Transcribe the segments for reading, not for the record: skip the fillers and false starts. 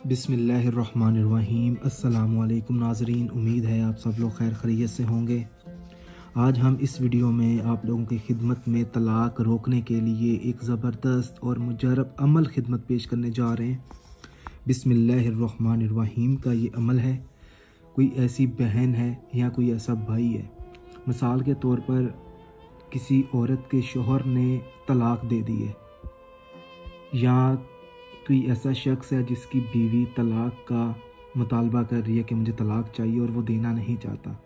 बिस्मिल्लाहिर्रहमानिर्रहीम। अस्सलामुअलैकुम नाज़रीन, उम्मीद है आप सब लोग खैर खैरियत से होंगे। आज हम इस वीडियो में आप लोगों की खिदमत में तलाक रोकने के लिए एक ज़बरदस्त और मुजरब अमल खिदमत पेश करने जा रहे हैं। बिस्मिल्लाहिर्रहमानिर्रहीम का ये अमल है। कोई ऐसी बहन है या कोई ऐसा भाई है, मिसाल के तौर पर किसी औरत के शौहर ने तलाक दे दी है, या कोई ऐसा शख्स है जिसकी बीवी तलाक का मुतालबा कर रही है कि मुझे तलाक चाहिए और वो देना नहीं चाहता,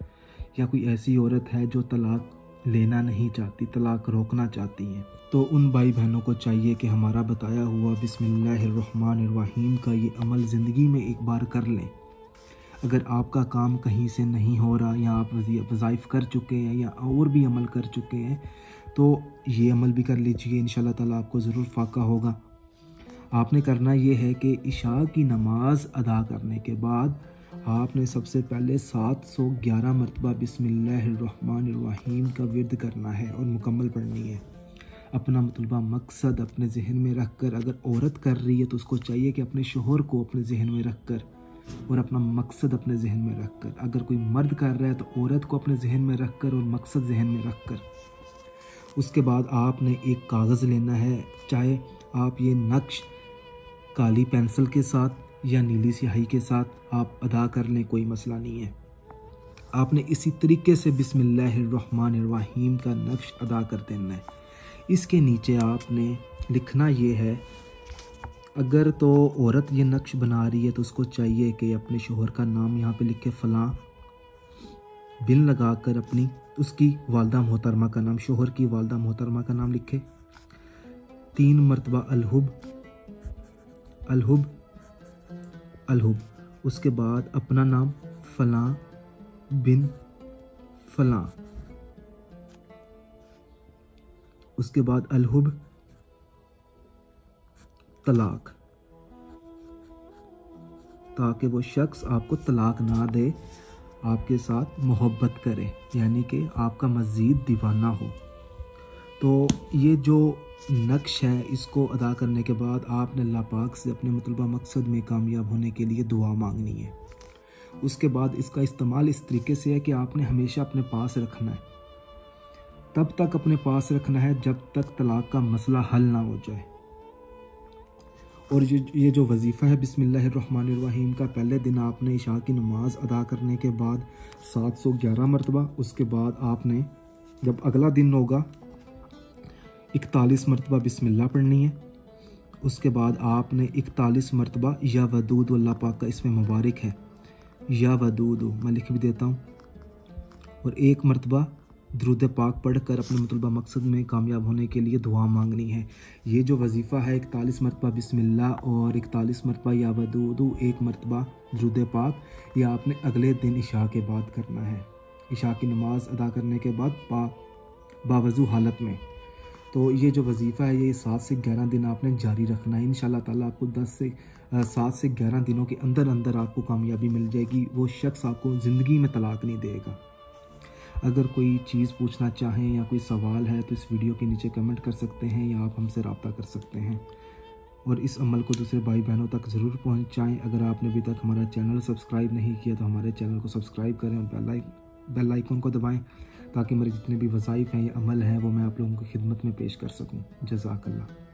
या कोई ऐसी औरत है जो तलाक लेना नहीं चाहती, तलाक रोकना चाहती है, तो उन भाई बहनों को चाहिए कि हमारा बताया हुआ बिस्मिल्लाहिर्रहमानिर्रहीम का ये अमल ज़िंदगी में एक बार कर लें। अगर आपका काम कहीं से नहीं हो रहा, या आप वज़ाइफ कर चुके हैं या और भी अमल कर चुके हैं, तो ये अमल भी कर लीजिए। इंशाल्लाह ताला आपको ज़रूर फ़ाका होगा। आपने करना ये है कि इशा की नमाज़ अदा करने के बाद आपने सबसे पहले 711 मरतबा बिस्मिल्लाहिर्रहमानिर्रहीम का विर्द करना है और मुकम्मल पढ़नी है। अपना मतलबा मकसद अपने जहन में रख कर, अगर औरत कर रही है तो उसको चाहिए कि अपने शोहर को अपने जहन में रख कर और अपना मकसद अपने जहन में रख कर, अगर कोई मर्द कर रहा है तो औरत को अपने जहन में रख कर और मकसद जहन में रख कर, उसके बाद आपने एक कागज़ लेना है। चाहे आप ये नक्श काली पेंसिल के साथ या नीली स्याही के साथ आप अदा कर लें, कोई मसला नहीं है। आपने इसी तरीके से बिस्मिल्लाहिर्रहमानिर्रहीम का नक्श अदा कर देना है। इसके नीचे आपने लिखना ये है, अगर तो औरत ये नक्श बना रही है तो उसको चाहिए कि अपने शोहर का नाम यहाँ पे लिखे, फ़लाँ बिन लगा कर अपनी उसकी वालदा मोहतरमा का नाम, शोहर की वालदा मोहतरमा का नाम लिखे। 3 मरतबा अलहुब अलहुब अलहुब। उसके बाद अपना नाम फ़लाँ बिन फ़लाँ। उसके बाद अलहुब तलाक, ताकि वो शख्स आपको तलाक ना दे, आपके साथ मोहब्बत करे, यानी कि आपका मज़ीद दीवाना हो। तो ये जो नक्श है, इसको अदा करने के बाद आपने अल्लाह पाक से अपने मतलूबा मकसद में कामयाब होने के लिए दुआ मांगनी है। उसके बाद इसका इस्तेमाल इस तरीके से है कि आपने हमेशा अपने पास रखना है। तब तक अपने पास रखना है जब तक तलाक का मसला हल ना हो जाए। और ये जो वजीफ़ा है बिस्मिल्लाहिर्रहमानिर्रहीम का, पहले दिन आपने इशा की नमाज़ अदा करने के बाद 711 मरतबा, उसके बाद आपने जब अगला दिन होगा 41 मरतबा बिस्मिल्लाह पढ़नी है। उसके बाद आपने 41 मरतबा या वदूद, अल्लाह पाक का इसमें मुबारक है या वदूद, मैं लिख भी देता हूँ, और 1 मरतबा दुरूद पाक पढ़कर अपने मतलूबा मकसद में कामयाब होने के लिए दुआ मांगनी है। ये जो वजीफ़ा है 41 मरतबा बिस्मिल्लाह और 41 मरतबा या वदूद, 1 मरतबा दुरूद पाक, ये आपने अगले दिन इशा के बाद करना है, इशा की नमाज़ अदा करने के बाद बावजू हालत में। तो ये जो वजीफ़ा है ये 7 से 11 दिन आपने जारी रखना है। इंशाल्लाह ताला आपको 7 से 11 दिनों के अंदर अंदर आपको कामयाबी मिल जाएगी। वो शख्स आपको ज़िंदगी में तलाक नहीं देगा। अगर कोई चीज़ पूछना चाहें या कोई सवाल है तो इस वीडियो के नीचे कमेंट कर सकते हैं या आप हमसे रब्ता कर सकते हैं, और इस अमल को दूसरे भाई बहनों तक ज़रूर पहुँचाएँ। अगर आपने अभी तक हमारा चैनल सब्सक्राइब नहीं किया तो हमारे चैनल को सब्सक्राइब करें और बेल आइकन को दबाएं, ताकि मेरे जितने भी वज़ाइफ हैं या अमल हैं वो मैं आप लोगों की खिदमत में पेश कर सकूं। जज़ाकल्लाह।